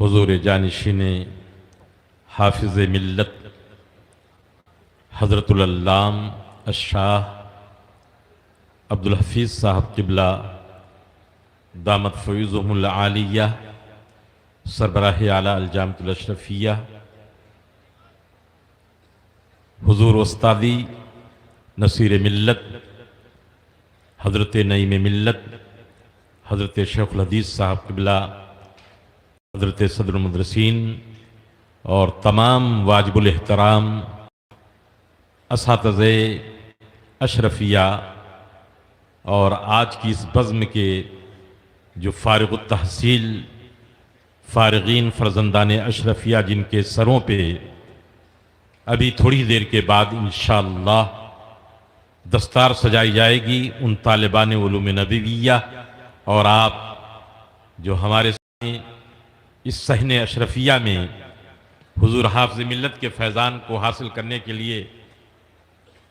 حضور جانشین حافظ ملت حضرت العلام الشاہ عبدالحفیظ صاحب قبلہ دامت فیوزہم العالیہ سربراہ اعلیٰ الجامعۃ الاشرفیہ، حضور استادی نصیر ملت حضرت نعیم ملت حضرت شیخ الحدیث صاحب قبلہ، حضرت صدر المدرسین اور تمام واجب الاحترام اساتذہ اشرفیہ اور آج کی اس بزم کے جو فارغ التحصیل فارغین فرزندان اشرفیہ جن کے سروں پہ ابھی تھوڑی دیر کے بعد انشاءاللہ دستار سجائی جائے گی، ان طالبان علوم نبویہ اور آپ جو ہمارے سامنے اس صحن اشرفیہ میں حضور حافظ ملت کے فیضان کو حاصل کرنے کے لیے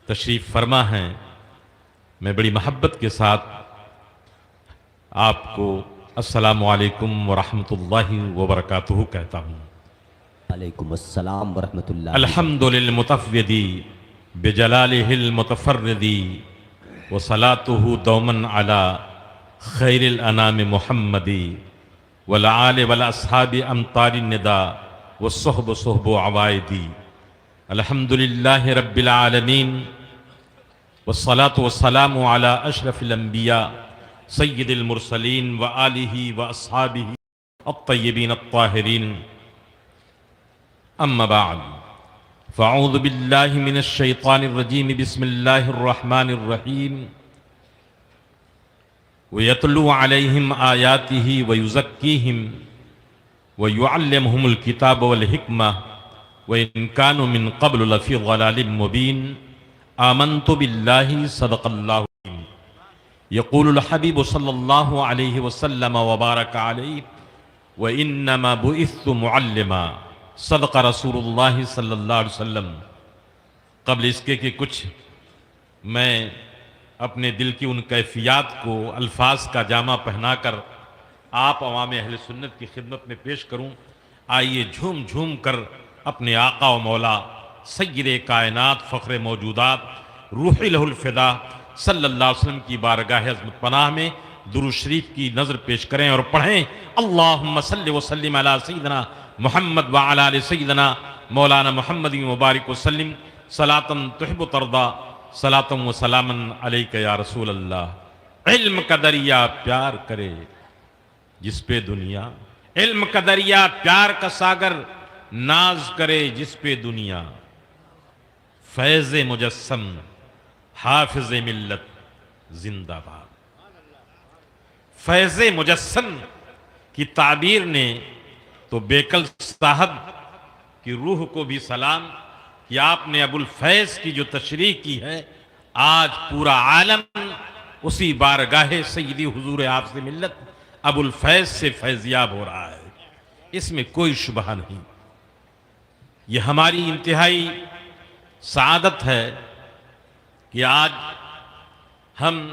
تشریف فرما ہیں، میں بڑی محبت کے ساتھ آپ کو السلام علیکم ورحمۃ اللہ وبرکاتہ کہتا ہوں۔ علیکم السلام ورحمۃ اللہ۔ الحمد للمتفردی بجلالہ المتفردی وصلاته دوما على خیر الانام محمدی والآل والاصحاب امطار الندى والصحب صحب عوائدی۔ الحمد للہ رب العالمین والصلاة والسلام على اشرف الانبیاء سید المرسلین وآلہ واصحابہ الطیبین الطاہرین، اما بعد فاعوذ باللہ من الشیطان الرجیم، بسم اللہ الرحمن الرحیم۔ وَيَتْلُو عَلَيْهِمْ آيَاتِهِ وَيُزَكِّيهِمْ وَيُعَلِّمُهُمُ الْكِتَابَ وَالْحِكْمَةَ وَإِنْ كَانُوا مِنْ قَبْلُ لَفِي ضَلَالٍ مُبِينٍ۔ آمنت باللہ صدق اللہ العظیم۔ یقول الحبیب صلی اللہ علیہ وسلم وبارک علیہ وَإِنَّمَا بُعِثْتُ مُعَلِّمًا، صدق رسول اللہ صلی اللہ علیہ وسلم۔ قبل اس کے کہ کچھ میں اپنے دل کی ان کیفیات کو الفاظ کا جامہ پہنا کر آپ عوام اہل سنت کی خدمت میں پیش کروں، آئیے جھوم جھوم کر اپنے آقا و مولا سید کائنات فخر موجودات روح لہ الفدا صلی اللہ علیہ وسلم کی بارگاہ عظمت پناہ میں درود شریف کی نظر پیش کریں اور پڑھیں، اللہم صلی وسلم علی سیدنا محمد وعلی آل سیدنا مولانا محمد مبارک وسلم صلاۃ تحب ترضا صلاۃ و سلام علیک یا رسول اللہ۔ علم کا دریا پیار کرے جس پہ دنیا، علم کا دریا پیار کا ساگر ناز کرے جس پہ دنیا، فیض مجسم حافظ ملت زندہ باد۔ فیض مجسم کی تعبیر نے تو بیکل صاحب کی روح کو بھی سلام کہ آپ نے ابو الفیض کی جو تشریح کی ہے، آج پورا عالم اسی بارگاہ سیدی حضور حافظ ملت ابو الفیض سے فیضیاب ہو رہا ہے، اس میں کوئی شبہ نہیں۔ یہ ہماری انتہائی سعادت ہے کہ آج ہم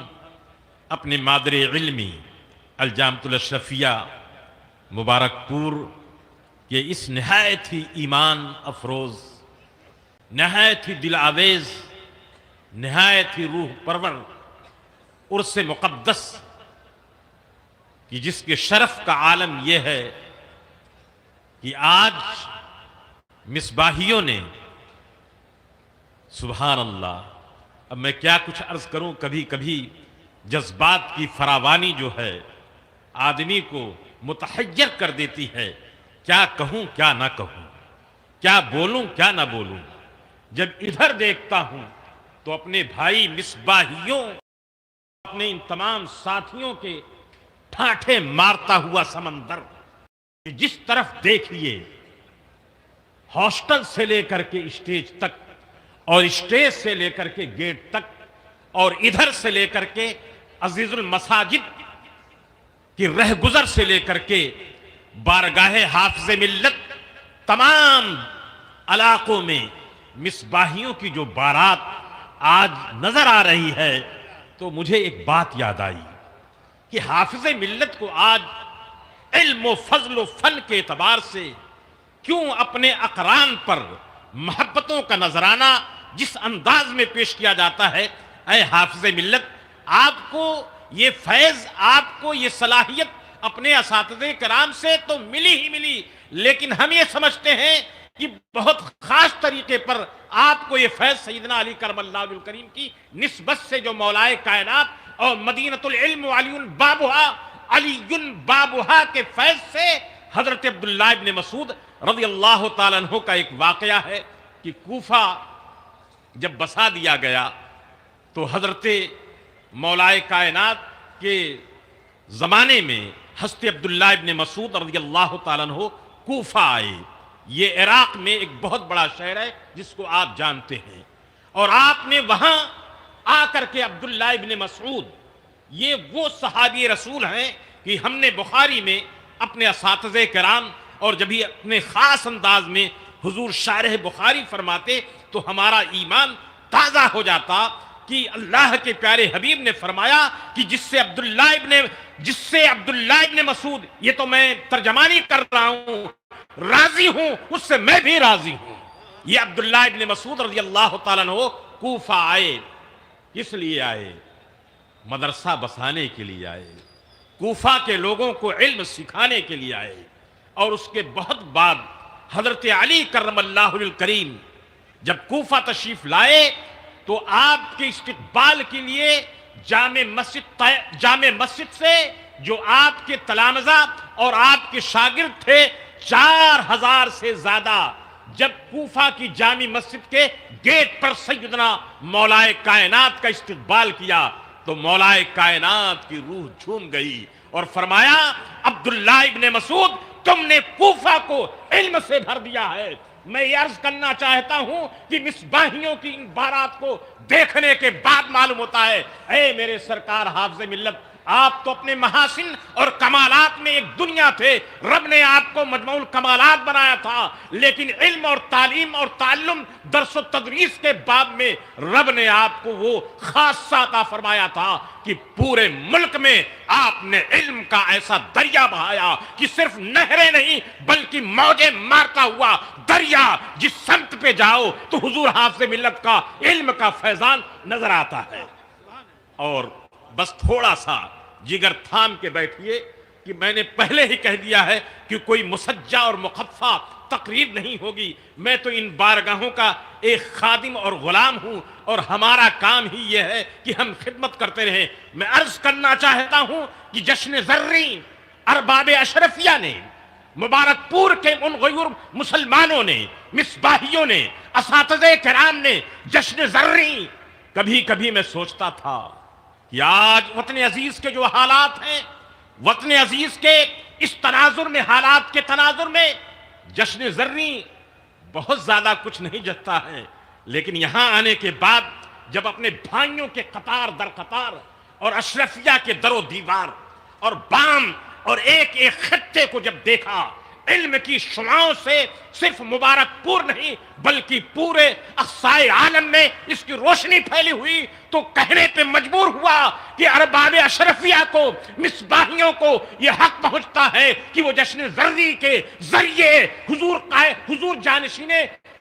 اپنے مادر علمی الجامعۃ الاشرفیہ مبارک پور کہ اس نہایت ہی ایمان افروز، نہایت ہی دل آویز، نہایت ہی روح پرور عرس مقدس کہ جس کے شرف کا عالم یہ ہے کہ آج مصباحیوں نے، سبحان اللہ، اب میں کیا کچھ عرض کروں، کبھی کبھی جذبات کی فراوانی جو ہے آدمی کو متحیر کر دیتی ہے، کیا کہوں کیا نہ کہوں، کیا بولوں کیا نہ بولوں۔ جب ادھر دیکھتا ہوں تو اپنے بھائی مصباحیوں، اپنے ان تمام ساتھیوں کے ٹھاٹھے مارتا ہوا سمندر، جس طرف دیکھیے ہاسٹل سے لے کر کے اسٹیج تک اور اسٹیج سے لے کر کے گیٹ تک اور ادھر سے لے کر کے عزیز المساجد کی رہ گزر سے لے کر کے بارگاہ حافظ ملت، تمام علاقوں میں مصباحیوں کی جو بارات آج نظر آ رہی ہے تو مجھے ایک بات یاد آئی کہ حافظ ملت کو آج علم و فضل و فن کے اعتبار سے کیوں اپنے اقران پر محبتوں کا نذرانہ جس انداز میں پیش کیا جاتا ہے، اے حافظ ملت، آپ کو یہ فیض، آپ کو یہ صلاحیت اپنے اساتذہ کرام سے تو ملی ہی ملی، لیکن ہم یہ سمجھتے ہیں کہ بہت خاص طریقے پر آپ کو یہ فیض سیدنا علی کرم اللہ وجہ الکریم کی نسبت سے، جو مولائے کائنات اور مدینۃ العلم علی بابہا کے فیض سے، حضرت عبداللہ ابن مسعود رضی اللہ تعالیٰ عنہ کا ایک واقعہ ہے کہ کوفہ جب بسا دیا گیا تو حضرت مولائے کائنات کے زمانے میں حضرت عبداللہ ابن مسعود رضی اللہ تعالیٰ عنہ کوفہ آئے۔ یہ عراق میں ایک بہت بڑا شہر ہے جس کو آپ جانتے ہیں، اور آپ نے وہاں آ کر کے عبداللہ ابن مسعود، یہ وہ صحابی رسول ہیں کہ ہم نے بخاری میں اپنے اساتذہ کرام اور جب ہی اپنے خاص انداز میں حضور شارح بخاری فرماتے تو ہمارا ایمان تازہ ہو جاتا کہ اللہ کے پیارے حبیب نے فرمایا کہ جس سے عبداللہ ابن مسعود، یہ تو میں ترجمانی کر رہا ہوں، راضی ہوں، اس سے میں بھی راضی ہوں۔ یہ عبداللہ ابن مسعود رضی اللہ تعالیٰ عنہ کوفہ آئے، اس لیے آئے، مدرسہ بسانے کے لیے آئے، کوفہ کے لوگوں کو علم سکھانے کے لیے آئے، اور اس کے بہت بعد حضرت علی کرم اللہ وجہ الکریم جب کوفہ تشریف لائے تو آپ کے استقبال کے لیے جامع مسجد سے جو آپ کے تلامذہ اور آپ کے شاگرد تھے 4000 سے زیادہ، جب کوفہ کی جامع مسجد کے گیٹ پر سیدنا مولائے کائنات کا استقبال کیا تو مولائے کائنات کی روح جھوم گئی اور فرمایا، عبداللہ ابن مسعود، تم نے کوفہ کو علم سے بھر دیا ہے۔ میں یہ عرض کرنا چاہتا ہوں کہ مصباحیوں کی ان بارات کو دیکھنے کے بعد معلوم ہوتا ہے، اے میرے سرکار حافظ ملت، آپ تو اپنے محاسن اور کمالات میں ایک دنیا تھے، رب نے آپ کو مجموع الکمالات بنایا تھا، لیکن علم اور تعلیم اور تعلم، درس و تدریس کے باب میں رب نے آپ کو وہ خاصہ عطا فرمایا تھا کہ پورے ملک میں آپ نے علم کا ایسا دریا بہایا کہ صرف نہریں نہیں بلکہ موجیں مارتا ہوا دریا، جس سمت پہ جاؤ تو حضور حافظ ملت کا علم کا فیضان نظر آتا ہے۔ اور بس تھوڑا سا جگر تھام کے بیٹھیے کہ میں نے پہلے ہی کہہ دیا ہے کہ کوئی مسجع اور مخفہ تقریر نہیں ہوگی، میں تو ان بارگاہوں کا ایک خادم اور غلام ہوں، اور ہمارا کام ہی یہ ہے کہ ہم خدمت کرتے رہیں۔ میں عرض کرنا چاہتا ہوں کہ جشن زرین ارباب اشرفیہ نے، مبارک پور کے ان غیور مسلمانوں نے، مصباحیوں نے، اساتذہ کرام نے جشن زرین، کبھی کبھی میں سوچتا تھا کہ آج وطن عزیز کے جو حالات ہیں، وطن عزیز کے اس تناظر میں، حالات کے تناظر میں جشن زرین بہت زیادہ کچھ نہیں جتتا ہے، لیکن یہاں آنے کے بعد جب اپنے بھائیوں کے قطار در قطار اور اشرفیہ کے در و دیوار اور بام اور ایک ایک خطے کو جب دیکھا، علم کی شعاعوں سے صرف مبارک پور نہیں بلکہ پورے اقصائے عالم میں اس کی روشنی پھیلی ہوئی، تو کہنے پہ مجبور ہوا کہ ارباب اشرفیہ کو، مصباحیوں کو یہ حق پہنچتا ہے کہ وہ جشن زرری کے ذریعے حضور جانشین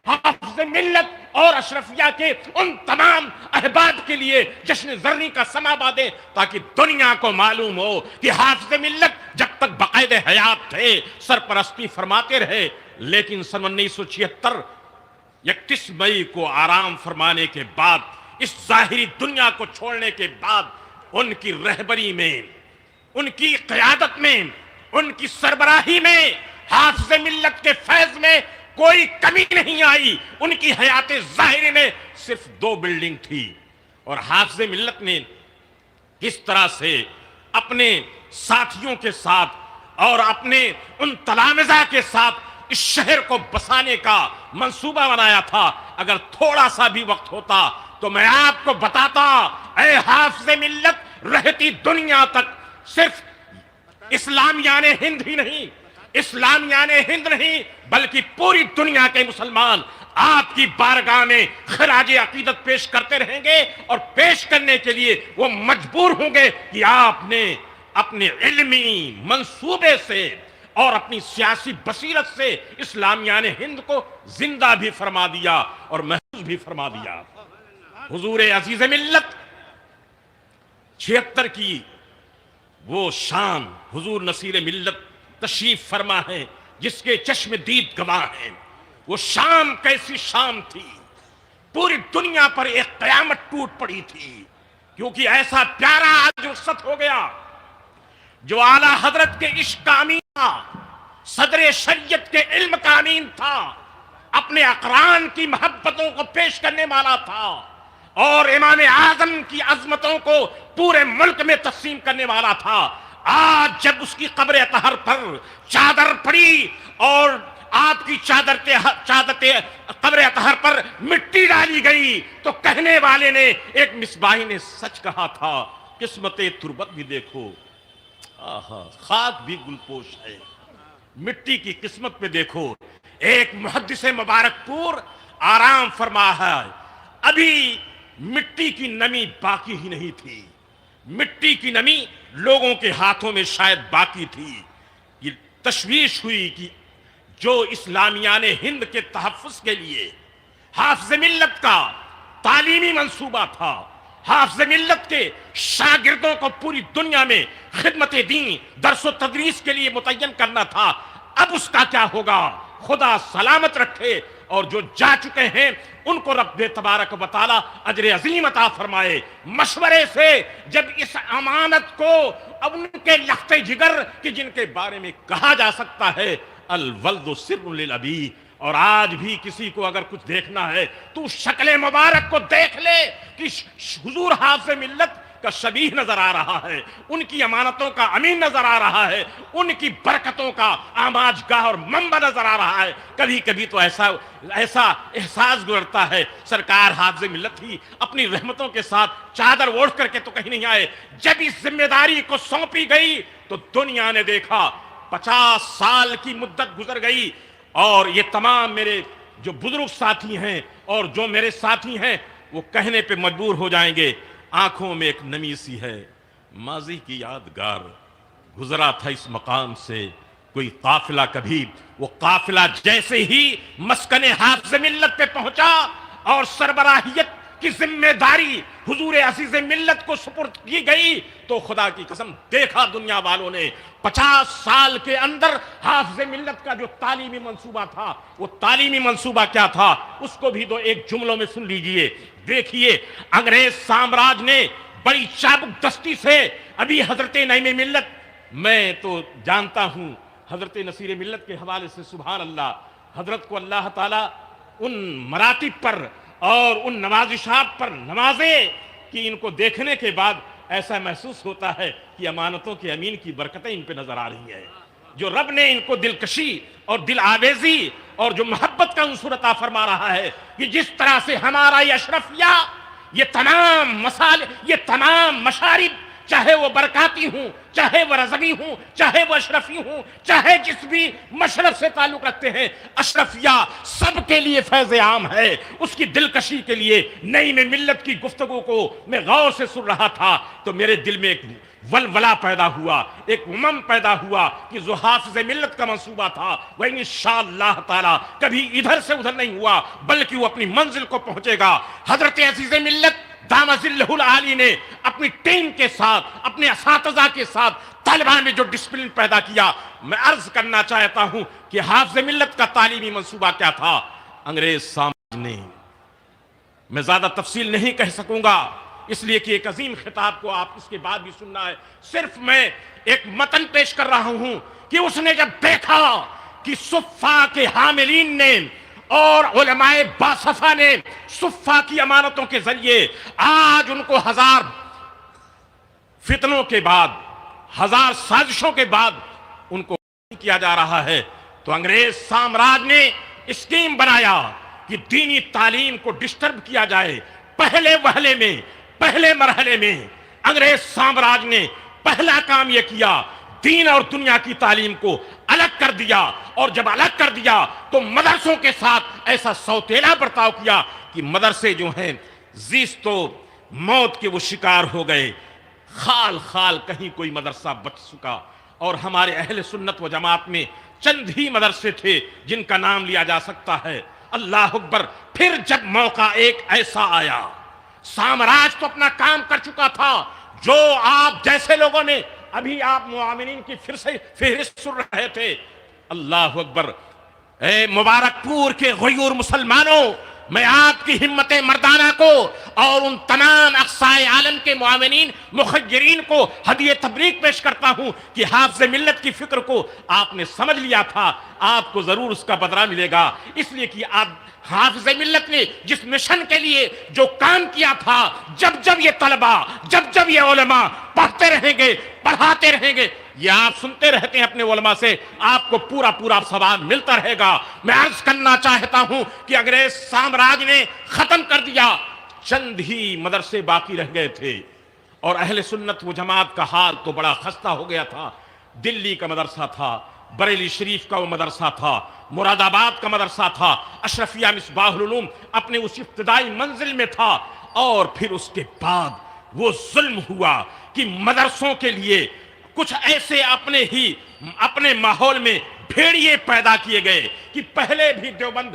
حافظ ملت اور اشرفیہ کے ان تمام احباب کے لیے جشن زرری کا سما بادے، تاکہ دنیا کو معلوم ہو کہ حافظ ملت جب تک بقید حیات تھے سرپرستی فرماتے رہے، لیکن سن 1976 31 مئی کو آرام فرمانے کے بعد، اس ظاہری دنیا کو چھوڑنے کے بعد، ان کی رہبری میں، ان کی قیادت میں، ان کی سربراہی میں، حافظ ملت کے فیض میں کوئی کمی نہیں آئی۔ ان کی حیات ظاہری میں صرف 2 بلڈنگ تھی، اور حافظ ملت نے کس طرح سے اپنے ساتھیوں کے ساتھ اور اپنے ان تلامذہ کے ساتھ اس شہر کو بسانے کا منصوبہ بنایا تھا۔ اگر تھوڑا سا بھی وقت ہوتا تو میں آپ کو بتاتا، اے حافظ ملت، رہتی دنیا تک صرف اسلامیان ہند ہی نہیں، اسلامیان ہند نہیں بلکہ پوری دنیا کے مسلمان آپ کی بارگاہ میں خراج عقیدت پیش کرتے رہیں گے، اور پیش کرنے کے لیے وہ مجبور ہوں گے کہ آپ نے اپنے علمی منصوبے سے اور اپنی سیاسی بصیرت سے اسلامیان ہند کو زندہ بھی فرما دیا اور محفوظ بھی فرما دیا۔ حضور عزیز ملت 76 کی وہ شام، حضور نصیر ملت تشریف فرما ہے جس کے چشم دید گواہ ہیں۔ وہ شام کیسی شام تھی، پوری دنیا پر ایک قیامت ٹوٹ پڑی تھی، کیونکہ ایسا پیارا آج رخصت ہو گیا جو اعلیٰ حضرت کے عشق کا امین تھا، صدر شریعت کے علم کا امین تھا، اپنے اقران کی محبتوں کو پیش کرنے والا تھا اور امام اعظم کی عظمتوں کو پورے ملک میں تقسیم کرنے والا تھا۔ آج جب اس کی قبر اطہر پر چادر پڑی اور آپ کی چادر قبر اطہر پر مٹی ڈالی گئی تو کہنے والے نے، ایک مصباحی نے سچ کہا تھا، قسمت تربت بھی دیکھو، آہا خاک بھی گلپوش ہے، مٹی کی قسمت پہ دیکھو۔ ایک محدث مبارک پور آرام فرما ہے، ابھی مٹی کی نمی باقی ہی نہیں تھی، مٹی کی نمی لوگوں کے ہاتھوں میں شاید باقی تھی۔ یہ تشویش ہوئی کہ جو اسلامیان ہند کے تحفظ کے لیے حافظ ملت کا تعلیمی منصوبہ تھا، حافظ ملت کے شاگردوں کو پوری دنیا میں خدمت دین، درس و تدریس کے لیے متعین کرنا تھا، اب اس کا کیا ہوگا؟ خدا سلامت رکھے، اور جو جا چکے ہیں ان کو رب تبارک و تعالی اجر عظیم عطا فرمائے۔ مشورے سے جب اس امانت کو ان کے لخت جگر کہ جن کے بارے میں کہا جا سکتا ہے الولد سر للابی، اور آج بھی کسی کو اگر کچھ دیکھنا ہے تو شکل مبارک کو دیکھ لے کہ حضور حافظ ملت کا شبیہ نظر آ رہا ہے، ان کی امانتوں کا امین نظر آ رہا ہے، ان کی برکتوں کا آماج گاہ اور منبع نظر آ رہا ہے۔ کبھی کبھی تو ایسا احساس گزرتا ہے سرکار حافظ ملت ہی اپنی رحمتوں کے ساتھ چادر اوڑھ کر کے تو کہیں نہیں آئے۔ جب اس ذمہ داری کو سونپی گئی تو دنیا نے دیکھا 50 سال کی مدت گزر گئی، اور یہ تمام میرے جو بزرگ ساتھی ہیں اور جو میرے ساتھی ہیں وہ کہنے پہ مجبور ہو جائیں گے، آنکھوں میں ایک نمی سی ہے، ماضی کی یادگار گزرا تھا اس مقام سے کوئی قافلہ کبھی، وہ قافلہ جیسے ہی مسکن حافظ ملت پہ پہنچا اور سربراہیت کی ذمہ داری حضور عزیز ملت کو سپرد کی گئی تو خدا کی قسم دیکھا دنیا والوں نے 50 سال کے اندر حافظ ملت کا جو تعلیمی منصوبہ تھا، وہ تعلیمی منصوبہ کیا تھا اس کو بھی دو ایک جملوں میں سن لیجئے۔ دیکھیے، انگریز سامراج نے بڑی چابک دستی سے ابھی حضرت نعیم ملت، میں تو جانتا ہوں حضرت نصیر ملت کے حوالے سے سبحان اللہ، حضرت کو اللہ تعالیٰ ان مراتب پر اور ان نوازشات پر نوازے کہ ان کو دیکھنے کے بعد ایسا محسوس ہوتا ہے کہ امانتوں کے امین کی برکتیں ان پہ نظر آ رہی ہیں، جو رب نے ان کو دلکشی اور دل آویزی اور جو محبت کا عنصر عطا فرما رہا ہے کہ جس طرح سے ہمارا یہ اشرفیہ، یہ تمام مسائل، یہ تمام مشارب، چاہے وہ برکاتی ہوں، چاہے وہ رضوی ہوں، چاہے وہ اشرفی ہوں، چاہے جس بھی مشرف سے تعلق رکھتے ہیں، اشرفیہ سب کے لیے فیض عام ہے۔ اس کی دلکشی کے لیے نعیم ملت کی گفتگو کو میں غور سے سن رہا تھا تو میرے دل میں ایک ولولہ پیدا ہوا، ایک امم پیدا ہوا کہ جو حافظ ملت کا منصوبہ تھا وہ انشاءاللہ تعالی کبھی ادھر سے ادھر نہیں ہوا بلکہ وہ اپنی منزل کو پہنچے گا۔ حضرت عزیز ملت دامہ ظلہ العالی نے اپنی ٹیم کے ساتھ، اپنے اساتذہ کے ساتھ طالبان میں جو ڈسپلن پیدا کیا، میں عرض کرنا چاہتا ہوں کہ حافظ ملت کا تعلیمی منصوبہ کیا تھا۔ انگریز سامراج نے، میں زیادہ تفصیل نہیں کہہ سکوں گا اس لیے کہ ایک عظیم خطاب کو آپ اس کے بعد بھی سننا ہے، صرف میں ایک متن پیش کر رہا ہوں کہ اس نے جب دیکھا کہ صفا کے حاملین نے اور علماء باصفا نے صفا کی امانتوں کے ذریعے آج ان کو 1000 فتنوں کے بعد، 1000 سازشوں کے بعد ان کو کیا جا رہا ہے، تو انگریز سامراج نے اسکیم بنایا کہ دینی تعلیم کو ڈسٹرب کیا جائے۔ پہلے مرحلے میں انگریز سامراج نے پہلا کام یہ کیا، دین اور دنیا کی تعلیم کو الگ کر دیا، اور جب الگ کر دیا تو مدرسوں کے ساتھ ایسا سوتیلا برتاؤ کیا کہ مدرسے جو ہیں زیست و موت کے وہ شکار ہو گئے۔ خال خال کہیں کوئی مدرسہ بچ سکا، اور ہمارے اہل سنت و جماعت میں چند ہی مدرسے تھے جن کا نام لیا جا سکتا ہے۔ اللہ اکبر! پھر جب موقع ایک ایسا آیا، سامراج تو اپنا کام کر چکا تھا، جو آپ جیسے لوگوں نے ابھی آپ معاونین کی پھر سے فہرست سن رہے تھے، اللہ اکبر! اے مبارک پور کے غیور مسلمانوں، میں آپ کی ہمت مردانہ کو اور ان تمام اقصائے عالم کے معاونین مخیرین کو ہدیہ تبریک پیش کرتا ہوں کہ حافظ ملت کی فکر کو آپ نے سمجھ لیا تھا، آپ کو ضرور اس کا بدلہ ملے گا، اس لیے کہ آپ حافظ ملت نے جس مشن کے لیے جو کام کیا تھا، جب جب یہ طلبہ، جب جب یہ علماء پڑھتے رہیں گے، پڑھاتے رہیں گے، یہ آپ سنتے رہتے ہیں اپنے علماء سے، آپ کو پورا پورا ثواب ملتا رہے گا۔ میں عرض کرنا چاہتا ہوں کہ انگریز سامراج نے ختم کر دیا، چند ہی مدرسے باقی رہ گئے تھے، اور اہل سنت و جماعت کا حال تو بڑا خستہ ہو گیا تھا۔ دلی کا مدرسہ تھا، بریلی شریف کا وہ مدرسہ تھا، مراد آباد کا مدرسہ تھا، اشرفیہ مصباح العلوم اپنے اس ابتدائی منزل میں تھا، اور پھر اس کے بعد وہ ظلم ہوا کہ مدرسوں کے لیے کچھ ایسے اپنے ماحول میں بھیڑیے پیدا کیے گئے کہ پہلے بھی دیوبند،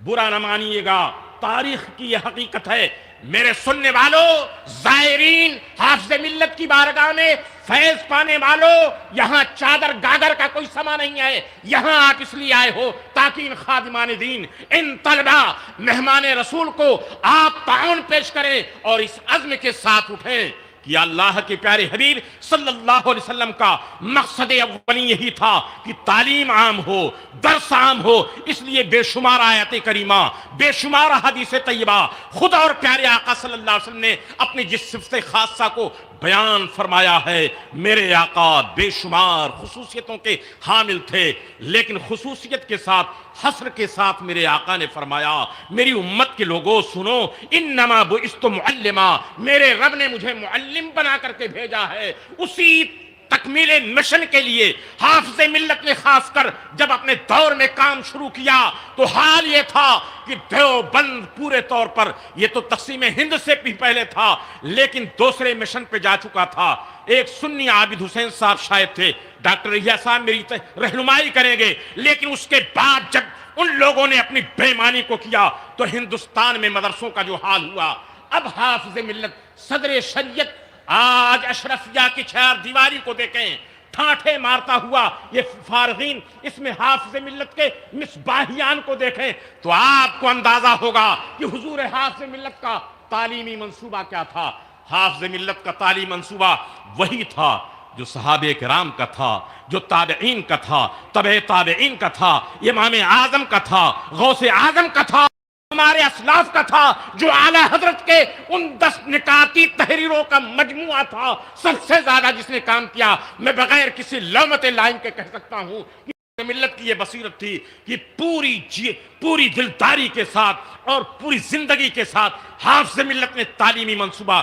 برا نہ مانیے گا، تاریخ کی یہ حقیقت ہے، میرے سننے والوں، زائرین، حافظ ملت کی بارگاہ میں فیض پانے والوں، یہاں چادر گاگر کا کوئی سما نہیں ہے، یہاں آپ اس لیے آئے ہو تاکہ ان خادمان دین، ان طلبہ، مہمان رسول کو آپ تعاون پیش کریں اور اس عزم کے ساتھ اٹھیں کہ اللہ کے پیارے حبیب صلی اللہ علیہ وسلم کا مقصد اولی یہی تھا کہ تعلیم عام ہو، درس عام ہو، اس لیے بے شمار آیات کریمہ، بے شمار حدیث طیبہ، خدا اور پیارے آقا صلی اللہ علیہ وسلم نے اپنی جس صفت خاصہ کو بیان فرمایا ہے۔ میرے آقا بے شمار خصوصیتوں کے حامل تھے، لیکن خصوصیت کے ساتھ، حصر کے ساتھ میرے آقا نے فرمایا، میری امت کے لوگوں سنو، انما بعثت معلما، میرے رب نے مجھے معلم بنا کر کے بھیجا ہے۔ اسی تکمیل مشن کے لیے حافظ ملت نے خاص کر جب اپنے دور میں کام شروع کیا تو حال یہ تھا کہ دیوبند پورے طور پر، یہ تو تقسیم ہند سے بھی پہلے تھا، لیکن دوسرے مشن پہ جا چکا تھا۔ ایک سنی عابد حسین صاحب شاید تھے، ڈاکٹر یحییٰ صاحب میری رہنمائی کریں گے، لیکن اس کے بعد جب ان لوگوں نے اپنی بے ایمانی کو کیا تو ہندوستان میں مدرسوں کا جو حال ہوا، اب حافظ ملت صدر شریعت آج اشرفیہ کی چار دیواری کو دیکھیں، ٹھاٹھے مارتا ہوا یہ فارغین اس میں حافظ ملت کے مصباحیان کو دیکھیں تو آپ کو اندازہ ہوگا کہ حضور حافظ ملت کا تعلیمی منصوبہ کیا تھا۔ حافظ ملت کا تعلیمی منصوبہ وہی تھا جو صحابہ کرام کا تھا، جو تابعین کا تھا، تبع تابعین کا تھا، امام اعظم کا تھا، غوث اعظم کا تھا، ہمارے اسلاف کا تھا، جو اعلیٰ حضرت کے ان 10 نکاتی تحریروں کا مجموعہ تھا، سب سے زیادہ جس نے کام کیا۔ میں بغیر کسی لومت لائن کے کہہ سکتا ہوں کہ ملت کی یہ بصیرت تھی کہ پوری دلداری کے ساتھ اور پوری زندگی کے ساتھ حافظ ملت نے تعلیمی منصوبہ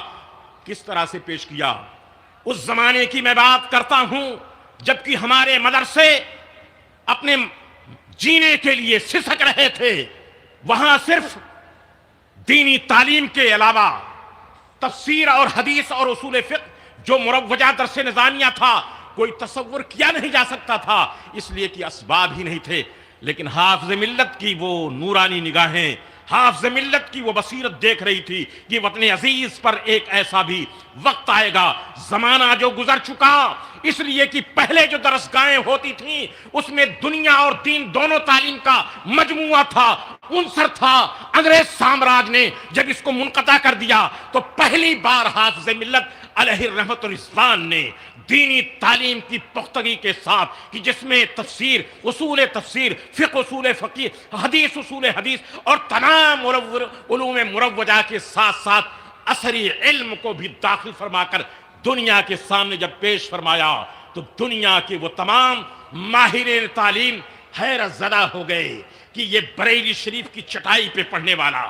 کس طرح سے پیش کیا۔ اس زمانے کی میں بات کرتا ہوں جبکہ ہمارے مدرسے اپنے جینے کے لیے سسک رہے تھے، وہاں صرف دینی تعلیم کے علاوہ تفسیر اور حدیث اور اصول فقہ جو مروجہ درس نظامیہ تھا کوئی تصور کیا نہیں جا سکتا تھا، اس لیے کہ اسباب ہی نہیں تھے۔ لیکن حافظ ملت کی وہ نورانی نگاہیں، حافظ ملت کی وہ بصیرت دیکھ رہی تھی کہ وطن عزیز پر ایک ایسا بھی وقت آئے گا، زمانہ جو گزر چکا، اس لیے کہ پہلے جو درسگاہیں ہوتی تھیں اس میں دنیا اور دین دونوں تعلیم کا مجموعہ تھا، عنصر تھا۔ انگریز سامراج نے جب اس کو منقطع کر دیا تو پہلی بار حافظ ملت علیہ الرحمت الرضوان نے دینی تعلیم کی پختگی کے ساتھ کہ جس میں تفسیر، اصول تفسیر، فقہ اصول فقہ، حدیث اصول حدیث اور تمام علوم مروجہ کے ساتھ ساتھ عصری علم کو بھی داخل فرما کر دنیا کے سامنے جب پیش فرمایا تو دنیا کے وہ تمام ماہرین تعلیم حیرت زدہ ہو گئے کہ یہ بریلی شریف کی چٹائی پہ پڑھنے والا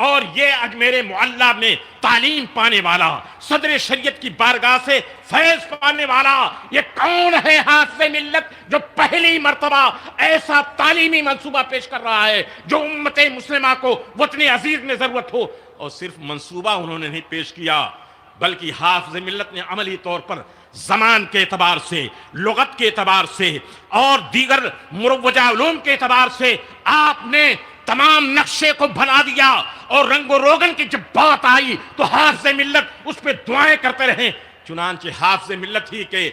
اور یہ اجمیر معلیٰ میں تعلیم پانے والا، صدر شریعت کی بارگاہ سے فیض پانے والا، یہ کون ہے حافظ ملت جو پہلی مرتبہ ایسا تعلیمی منصوبہ پیش کر رہا ہے جو امت مسلمہ کو وطن عزیز میں ضرورت ہو۔ اور صرف منصوبہ انہوں نے نہیں پیش کیا بلکہ حافظ ملت نے عملی طور پر زمان کے اعتبار سے، لغت کے اعتبار سے اور دیگر مروجہ علوم کے اعتبار سے آپ نے تمام نقشے کو بنا دیا، اور رنگ و روغن کی جب بات آئی تو حافظ ملت اس پہ دعائیں کرتے رہے۔ چنانچہ حافظ ملت ہی کے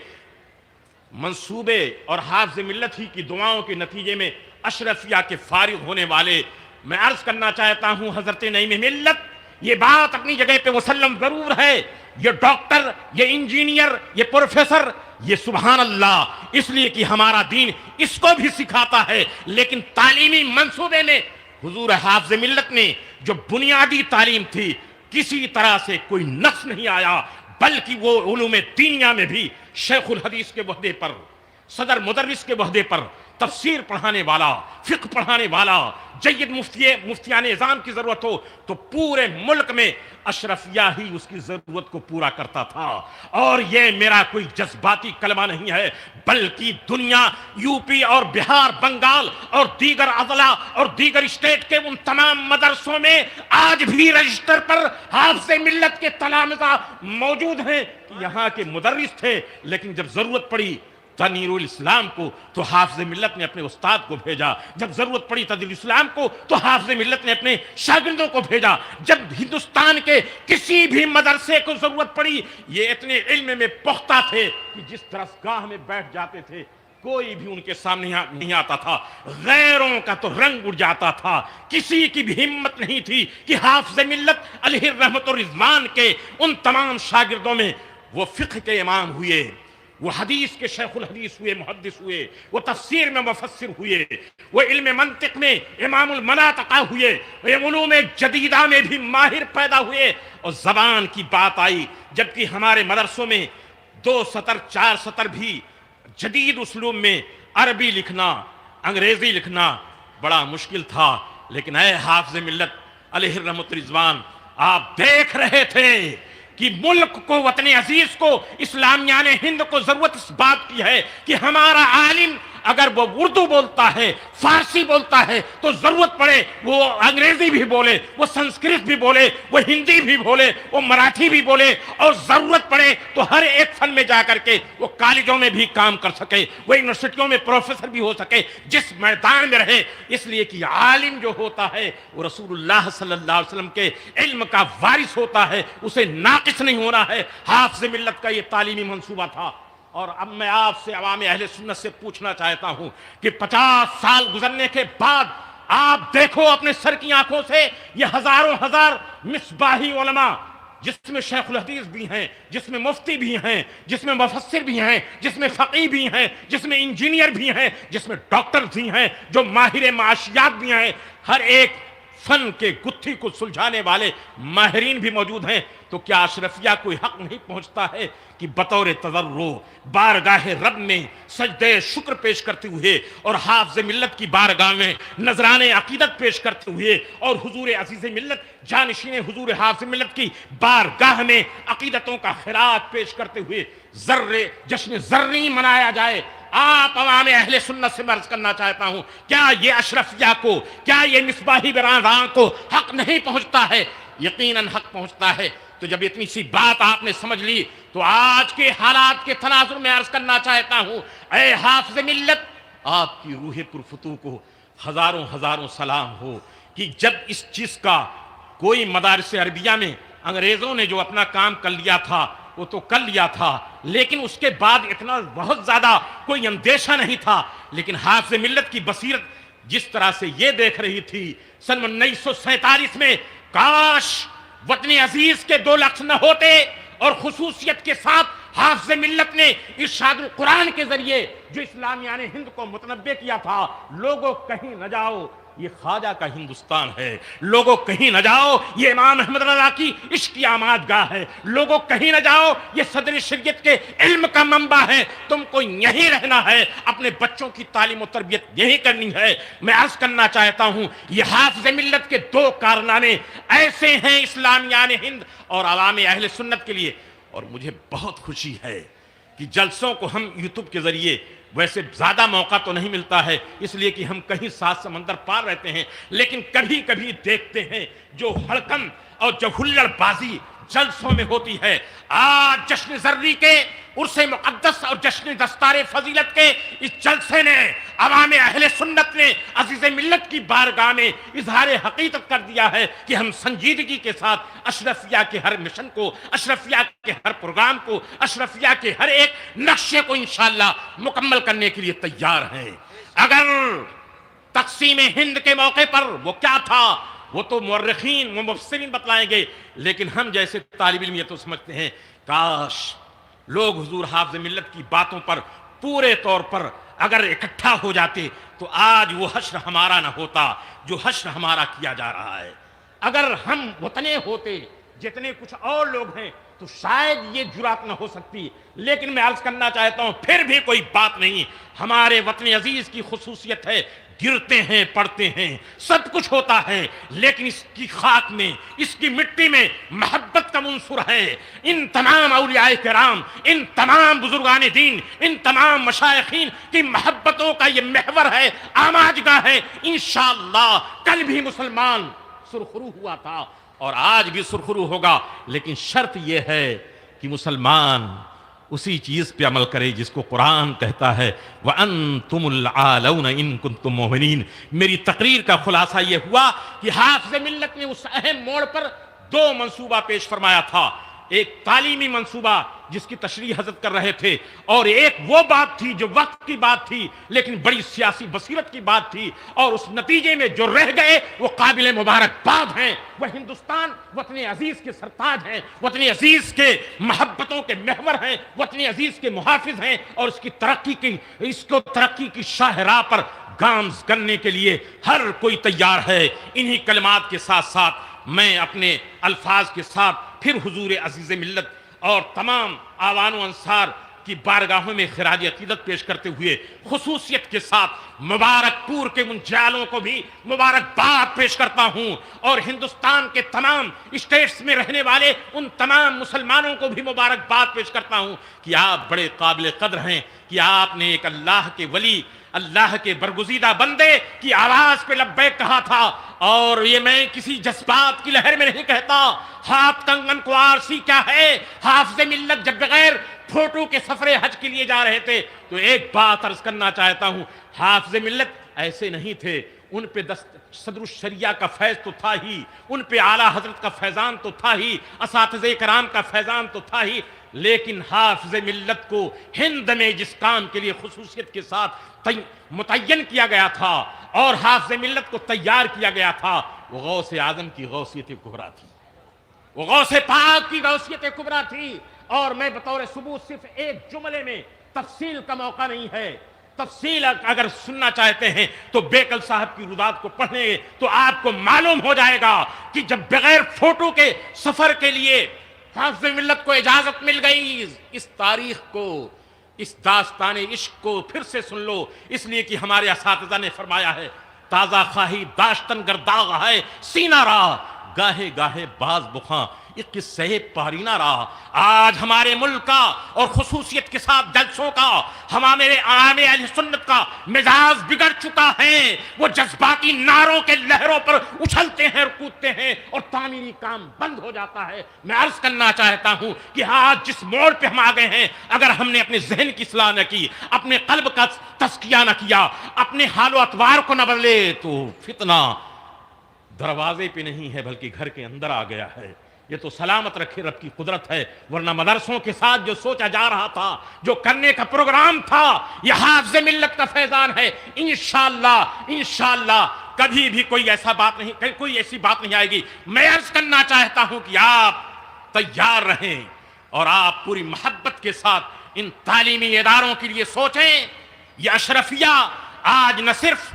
منصوبے اور حافظ ملت ہی کی دعاؤں کے نتیجے میں اشرفیہ کے فارغ ہونے والے، میں عرض کرنا چاہتا ہوں حضرت نعیم ملت، یہ بات اپنی جگہ پہ مسلم ضرور ہے، یہ ڈاکٹر، یہ انجینئر، یہ پروفیسر، یہ سبحان اللہ، اس لیے کہ ہمارا دین اس کو بھی سکھاتا ہے، لیکن تعلیمی منصوبے میں حضور حافظ ملت نے جو بنیادی تعلیم تھی کسی طرح سے کوئی نقص نہیں آیا، بلکہ وہ علوم دینیہ میں بھی شیخ الحدیث کے عہدے پر، صدر مدرس کے عہدے پر، تفسیر پڑھانے والا، فقہ پڑھانے والا، جید مفتیان اعظام کی ضرورت ہو تو پورے ملک میں اشرفیہ ہی اس کی ضرورت کو پورا کرتا تھا۔ اور یہ میرا کوئی جذباتی کلمہ نہیں ہے، بلکہ دنیا، یو پی اور بہار، بنگال اور دیگر اضلاع اور دیگر اسٹیٹ کے ان تمام مدرسوں میں آج بھی رجسٹر پر حافظ ملت کے تلامذہ موجود ہیں کہ یہاں کے مدرس تھے، لیکن جب ضرورت پڑی تنویر الاسلام کو تو حافظ ملت نے اپنے استاد کو بھیجا، جب ضرورت پڑی تدریس الاسلام کو تو حافظ ملت نے اپنے شاگردوں کو بھیجا، جب ہندوستان کے کسی بھی مدرسے کو ضرورت پڑی یہ اتنے علم میں پختہ تھے کہ جس درسگاہ میں بیٹھ جاتے تھے کوئی بھی ان کے سامنے نہیں آتا تھا، غیروں کا تو رنگ اڑ جاتا تھا، کسی کی بھی ہمت نہیں تھی کہ حافظ ملت علیہ الرحمت الرضوان کے ان تمام شاگردوں میں وہ فقہ کے امام ہوئے، وہ حدیث کے شیخ الحدیث ہوئے، محدث ہوئے، وہ تفسیر میں مفسر ہوئے، وہ علم منطق میں امام المناطق ہوئے، علوم جدیدہ میں بھی ماہر پیدا ہوئے۔ اور زبان کی بات آئی، جبکہ ہمارے مدرسوں میں 2 سطر 4 سطر بھی جدید اسلوب میں عربی لکھنا، انگریزی لکھنا بڑا مشکل تھا، لیکن اے حافظ ملت علیہ الرحمت الرضوان، آپ دیکھ رہے تھے کہ ملک کو، وطن عزیز کو، اسلامیان ہند کو ضرورت اس بات کی ہے کہ ہمارا عالم اگر وہ اردو بولتا ہے، فارسی بولتا ہے تو ضرورت پڑے وہ انگریزی بھی بولے، وہ سنسکرت بھی بولے، وہ ہندی بھی بولے، وہ مراٹھی بھی بولے، اور ضرورت پڑے تو ہر ایک فن میں جا کر کے وہ کالجوں میں بھی کام کر سکے، وہ یونیورسٹیوں میں پروفیسر بھی ہو سکے، جس میدان میں رہے، اس لیے کہ عالم جو ہوتا ہے وہ رسول اللہ صلی اللہ علیہ وسلم کے علم کا وارث ہوتا ہے، اسے ناقص نہیں ہونا ہے۔ حافظ ملت کا یہ تعلیمی منصوبہ تھا۔ اور اب میں آپ سے، عوام اہل سنت سے پوچھنا چاہتا ہوں کہ 50 سال گزرنے کے بعد آپ دیکھو اپنے سر کی آنکھوں سے یہ ہزاروں ہزار مصباحی علماء، جس میں شیخ الحدیث بھی ہیں، جس میں مفتی بھی ہیں، جس میں مفسر بھی ہیں، جس میں فقیہ بھی ہیں، جس میں انجینئر بھی ہیں، جس میں ڈاکٹر بھی ہیں، جو ماہر معاشیات بھی ہیں، ہر ایک فن کے گتھی کو سلجھانے والے ماہرین بھی موجود ہیں، تو کیا اشرفیہ کوئی حق نہیں پہنچتا ہے کہ بطور تضرع بارگاہ رب میں سجدہ شکر پیش کرتے ہوئے اور حافظ ملت کی بارگاہ میں نذران عقیدت پیش کرتے ہوئے اور حضور عزیز ملت جانشین حضور حافظ ملت کی بارگاہ میں عقیدتوں کا خراج پیش کرتے ہوئے جشن زریں منایا جائے؟ آپ عوام اہل سنت سے عرض کرنا چاہتا ہوں، کیا یہ اشرفیہ کو، کیا یہ مصباحی برادران کو حق نہیں پہنچتا ہے؟ یقیناً حق پہنچتا ہے۔ تو جب اتنی سی بات آپ نے سمجھ لی تو آج کے حالات کے تناظر میں عرض کرنا چاہتا ہوں، اے حافظ ملت، آپ کی روح پرفتو کو ہزاروں ہزاروں سلام ہو کہ جب اس چیز کا کوئی مدارس عربیہ میں انگریزوں نے جو اپنا کام کر لیا تھا وہ تو کر لیا تھا، لیکن اس کے بعد اتنا بہت زیادہ کوئی اندیشہ نہیں تھا، لیکن حافظ ملت کی بصیرت جس طرح سے یہ دیکھ رہی تھی سن 1947 میں، کاش وطن عزیز کے 2 لفظ نہ ہوتے، اور خصوصیت کے ساتھ حافظ ملت نے ارشاد القرآن کے ذریعے جو اسلامیان ہند کو متنبع کیا تھا، لوگوں کہیں نہ جاؤ یہ خواجہ کا ہندوستان ہے، لوگوں کہیں نہ جاؤ یہ امام احمد رضا کی عشق کی آماد گاہ ہے، لوگوں کہیں نہ جاؤ یہ صدر شریعت کے علم کا منبع ہے، تم کو یہیں رہنا ہے، اپنے بچوں کی تعلیم و تربیت یہی کرنی ہے۔ میں عرض کرنا چاہتا ہوں یہ حافظ ملت کے 2 کارنامے ایسے ہیں اسلامیان ہند اور عوام اہل سنت کے لیے، اور مجھے بہت خوشی ہے کہ جلسوں کو ہم یوٹیوب کے ذریعے، ویسے زیادہ موقع تو نہیں ملتا ہے اس لیے کہ ہم کہیں 7 سمندر پار رہتے ہیں، لیکن کبھی کبھی دیکھتے ہیں جو ہڑکن اور جو ہلڑ بازی جلسوں میں ہوتی ہے. آج جشن زرری کے عرس مقدس اور جشن دستار فضیلت کے اس جلسے نے عوام اہل سنت نے عزیز ملت کی بارگاہ میں اظہار حقیقت کر دیا ہے کہ ہم سنجیدگی کے ساتھ اشرفیہ کے ہر مشن کو، اشرفیہ کے ہر پروگرام کو، اشرفیہ کے ہر ایک نقشے کو انشاءاللہ مکمل کرنے کے لیے تیار ہیں. اگر تقسیم ہند کے موقع پر وہ کیا تھا وہ تو مورخین و مفسرین بتلائیں گے، لیکن ہم جیسے طالب علم یہ تو سمجھتے ہیں کاش لوگ حضور حافظ ملت کی باتوں پر پورے طور پر اگر اکٹھا ہو جاتے تو آج وہ حشر ہمارا نہ ہوتا جو حشر ہمارا کیا جا رہا ہے. اگر ہم وطنے ہوتے جتنے کچھ اور لوگ ہیں تو شاید یہ جرات نہ ہو سکتی، لیکن میں عرض کرنا چاہتا ہوں پھر بھی کوئی بات نہیں. ہمارے وطن عزیز کی خصوصیت ہے گرتے ہیں پڑتے ہیں سب کچھ ہوتا ہے، لیکن اس کی خاک میں، اس کی مٹی میں محبت کا عنصر ہے. ان تمام اولیاء کرام، ان تمام بزرگان دین، ان تمام مشائخین کی محبتوں کا یہ محور ہے، آماجگاہ ہے. انشاءاللہ کل بھی مسلمان سرخرو ہوا تھا اور آج بھی سرخرو ہوگا، لیکن شرط یہ ہے کہ مسلمان اسی چیز پہ عمل کرے جس کو قرآن کہتا ہے وَأَنْتُمُ الْعَالَوْنَ إِن كُنْتُم مُؤْمِنِينَ. میری تقریر کا خلاصہ یہ ہوا کہ حافظ ملت نے اس اہم موڑ پر دو منصوبہ پیش فرمایا تھا. ایک تعلیمی منصوبہ جس کی تشریح حضرت کر رہے تھے، اور ایک وہ بات تھی جو وقت کی بات تھی لیکن بڑی سیاسی بصیرت کی بات تھی، اور اس نتیجے میں جو رہ گئے وہ قابل مبارکباد ہیں. وہ ہندوستان وطن عزیز کے سرتاج ہیں، وطن عزیز کے محبتوں کے محور ہیں، وطن عزیز کے محافظ ہیں، اور اس کو ترقی کی شاہراہ پر گامز کرنے کے لیے ہر کوئی تیار ہے. انہی کلمات کے ساتھ ساتھ میں اپنے الفاظ کے ساتھ پھر حضور عزیز ملت اور تمام آوان و انصار کی بارگاہوں میں خراج عقیدت پیش کرتے ہوئے خصوصیت کے ساتھ مبارک پور کے منجالوں کو بھی مبارکباد پیش کرتا ہوں، اور ہندوستان کے تمام اسٹیٹس میں رہنے والے ان تمام مسلمانوں کو بھی مبارکباد پیش کرتا ہوں کہ آپ بڑے قابل قدر ہیں، کہ آپ نے ایک اللہ کے ولی، اللہ کے برگزیدہ بندے کی آواز پہ لبیک کہا تھا. اور یہ میں کسی جذبات کی لہر میں نہیں کہتا. ہاتھ کنگن کو آرسی کیا ہے. حافظ ملت جب بغیر فوٹو کے سفر حج کے لیے جا رہے تھے تو ایک بات عرض کرنا چاہتا ہوں، حافظ ملت ایسے نہیں تھے. ان پہ صدر الشریعہ کا فیض تو تھا ہی، ان پہ اعلیٰ حضرت کا فیضان تو تھا ہی، اساتذہ کرام کا فیضان تو تھا ہی، لیکن حافظ ملت کو ہند میں جس کام کے لیے خصوصیت کے ساتھ متعین کیا گیا تھا اور حافظ ملت کو تیار کیا گیا تھا وہ غوث اعظم کی غوثیت کبریٰ تھی، وہ غوث پاک کی غوثیت کبریٰ تھی. اور میں بطور ثبوت صرف ایک جملے میں، تفصیل کا موقع نہیں ہے، تفصیل اگر سننا چاہتے ہیں تو بیکل صاحب کی رودات کو پڑھیں گے تو آپ کو معلوم ہو جائے گا کہ جب بغیر فوٹو کے سفر کے لیے حافظ ملت کو اجازت مل گئی. اس تاریخ کو، اس داستان عشق کو پھر سے سن لو، اس لیے کہ ہمارے اساتذہ نے فرمایا ہے تازہ خواہی داشتن گرداغ ہے سینہ راہ، گاہے گاہے باز بخاں ایک قصہ پارینہ رہا. آج ہمارے ملک کا اور خصوصیت کے ساتھ جلسوں کا، ہمارے عام اہل سنت کا مزاج بگڑ چکا ہے. وہ جذباتی نعروں کے لہروں پر اچھلتے ہیں اور کودتے ہیں اور تعمیری کام بند ہو جاتا ہے. میں عرض کرنا چاہتا ہوں کہ آج جس موڑ پہ ہم آ گئے ہیں، اگر ہم نے اپنے ذہن کی اصلاح نہ کی، اپنے قلب کا تزکیہ نہ کیا، اپنے حال و اطوار کو نہ بدلے تو فتنہ دروازے پہ نہیں ہے بلکہ گھر کے اندر آ گیا ہے. یہ تو سلامت رکھے رب کی قدرت ہے، ورنہ مدرسوں کے ساتھ جو سوچا جا رہا تھا، جو کرنے کا پروگرام تھا، یہ حافظ ملت کا فیضان ہے. انشاءاللہ کبھی بھی کوئی ایسی بات نہیں آئے گی. میں عرض کرنا چاہتا ہوں کہ آپ تیار رہیں اور آپ پوری محبت کے ساتھ ان تعلیمی اداروں کے لیے سوچیں. یہ اشرفیہ آج نہ صرف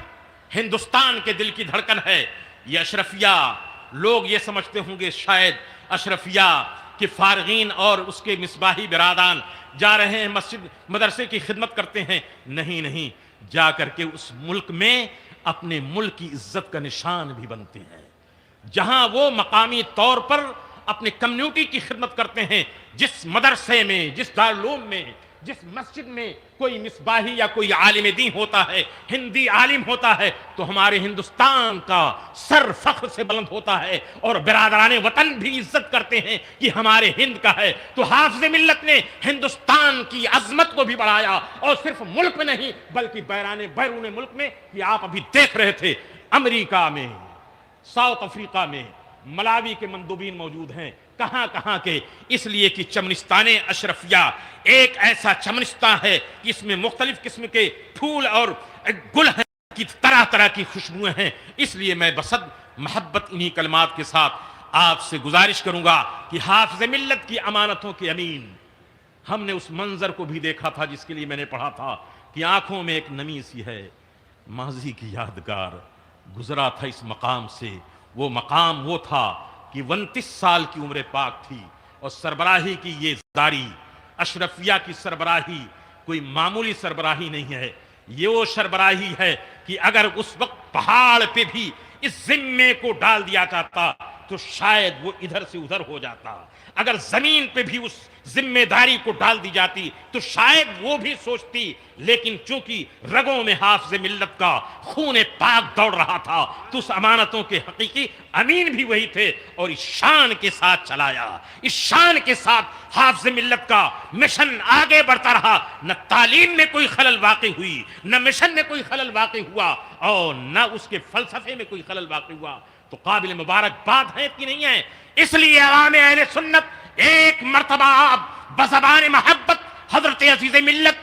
ہندوستان کے دل کی دھڑکن ہے، یہ اشرفیہ لوگ یہ سمجھتے ہوں گے شاید اشرفیہ کے فارغین اور اس کے مصباحی برادان جا رہے ہیں مسجد مدرسے کی خدمت کرتے ہیں. نہیں، جا کر کے اس ملک میں اپنے ملک کی عزت کا نشان بھی بنتے ہیں، جہاں وہ مقامی طور پر اپنے کمیونٹی کی خدمت کرتے ہیں. جس مدرسے میں، جس دارالعلوم میں جس مسجد میں کوئی مصباحی یا کوئی عالم دین ہوتا ہے، ہندی عالم ہوتا ہے، تو ہمارے ہندوستان کا سر فخر سے بلند ہوتا ہے اور برادران وطن بھی عزت کرتے ہیں کہ ہمارے ہند کا ہے۔ تو حافظ ملت نے ہندوستان کی عظمت کو بھی بڑھایا، اور صرف ملک میں نہیں بلکہ بیرون ملک میں، کہ آپ ابھی دیکھ رہے تھے امریکہ میں، ساؤتھ افریقہ میں ملاوی کے مندوبین موجود ہیں، کہاں کہاں کے، اس لیے کہ چمنستان اشرفیہ ایک ایسا چمنستان ہے کہ اس میں مختلف قسم کے پھول اور گل ہیں، کی طرح طرح کی خوشبوئیں ہیں۔ اس لیے میں بصد محبت انہی کلمات کے ساتھ آپ سے گزارش کروں گا کہ حافظ ملت کی امانتوں کے امین، ہم نے اس منظر کو بھی دیکھا تھا جس کے لیے میں نے پڑھا تھا کہ آنکھوں میں ایک نمی سی ہے، ماضی کی یادگار گزرا تھا اس مقام سے۔ وہ مقام وہ تھا کہ 29 سال کی عمر پاک تھی، اور سربراہی کی یہ داری، اشرفیہ کی سربراہی کوئی معمولی سربراہی نہیں ہے، یہ وہ سربراہی ہے کہ اگر اس وقت پہاڑ پہ بھی اس ذمے کو ڈال دیا جاتا تو شاید وہ ادھر سے ادھر ہو جاتا، اگر زمین پہ بھی اس ذمہ داری کو ڈال دی جاتی تو شاید وہ بھی سوچتی، لیکن چونکہ رگوں میں حافظ ملت کا خون پاک دوڑ رہا تھا تو اس امانتوں کے حقیقی امین بھی وہی تھے، اور اس شان کے ساتھ چلایا، اس شان کے ساتھ حافظ ملت کا مشن آگے بڑھتا رہا۔ نہ تعلیم میں کوئی خلل واقع ہوئی، نہ مشن میں کوئی خلل واقع ہوا، اور نہ اس کے فلسفے میں کوئی خلل واقع ہوا۔ تو قابل مبارک بات ہے کہ نہیں ہے؟ اس لیے عوام اہل سنت ایک مرتبہ آپ بزبان محبت حضرت عزیز ملت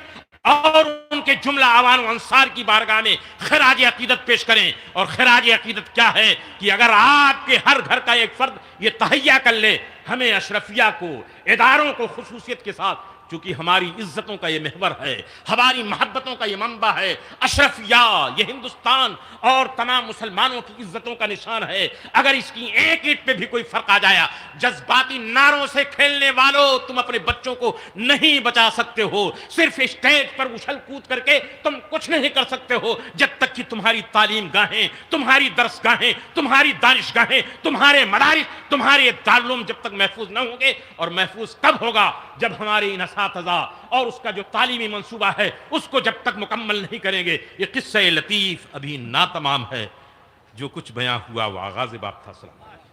اور ان کے جملہ عوان و انصار کی بارگاہ میں خراج عقیدت پیش کریں۔ اور خراج عقیدت کیا ہے کہ اگر آپ کے ہر گھر کا ایک فرد یہ تہیہ کر لے، ہمیں اشرفیہ کو، اداروں کو خصوصیت کے ساتھ، چونکہ ہماری عزتوں کا یہ محور ہے، ہماری محبتوں کا یہ منبع ہے، اشرفیہ یہ ہندوستان اور تمام مسلمانوں کی عزتوں کا نشان ہے، اگر اس کی ایک اینٹ پہ بھی کوئی فرق آ جایا، جذباتی نعروں سے کھیلنے والوں تم اپنے بچوں کو نہیں بچا سکتے ہو، صرف اسٹیج پر اچھل کود کر کے تم کچھ نہیں کر سکتے ہو، جب تک کہ تمہاری تعلیم گاہیں، تمہاری درس گاہیں، تمہاری دانش گاہیں، تمہارے مدارس، تمہارے دارالعلوم جب تک محفوظ نہ ہوں گے۔ اور محفوظ تب ہوگا جب ہمارے ان اساتذہ اور اس کا جو تعلیمی منصوبہ ہے اس کو جب تک مکمل نہیں کریں گے۔ یہ قصہ لطیف ابھی ناتمام ہے، جو کچھ بیان ہوا وہ آغاز بات تھا۔ السلام علیکم۔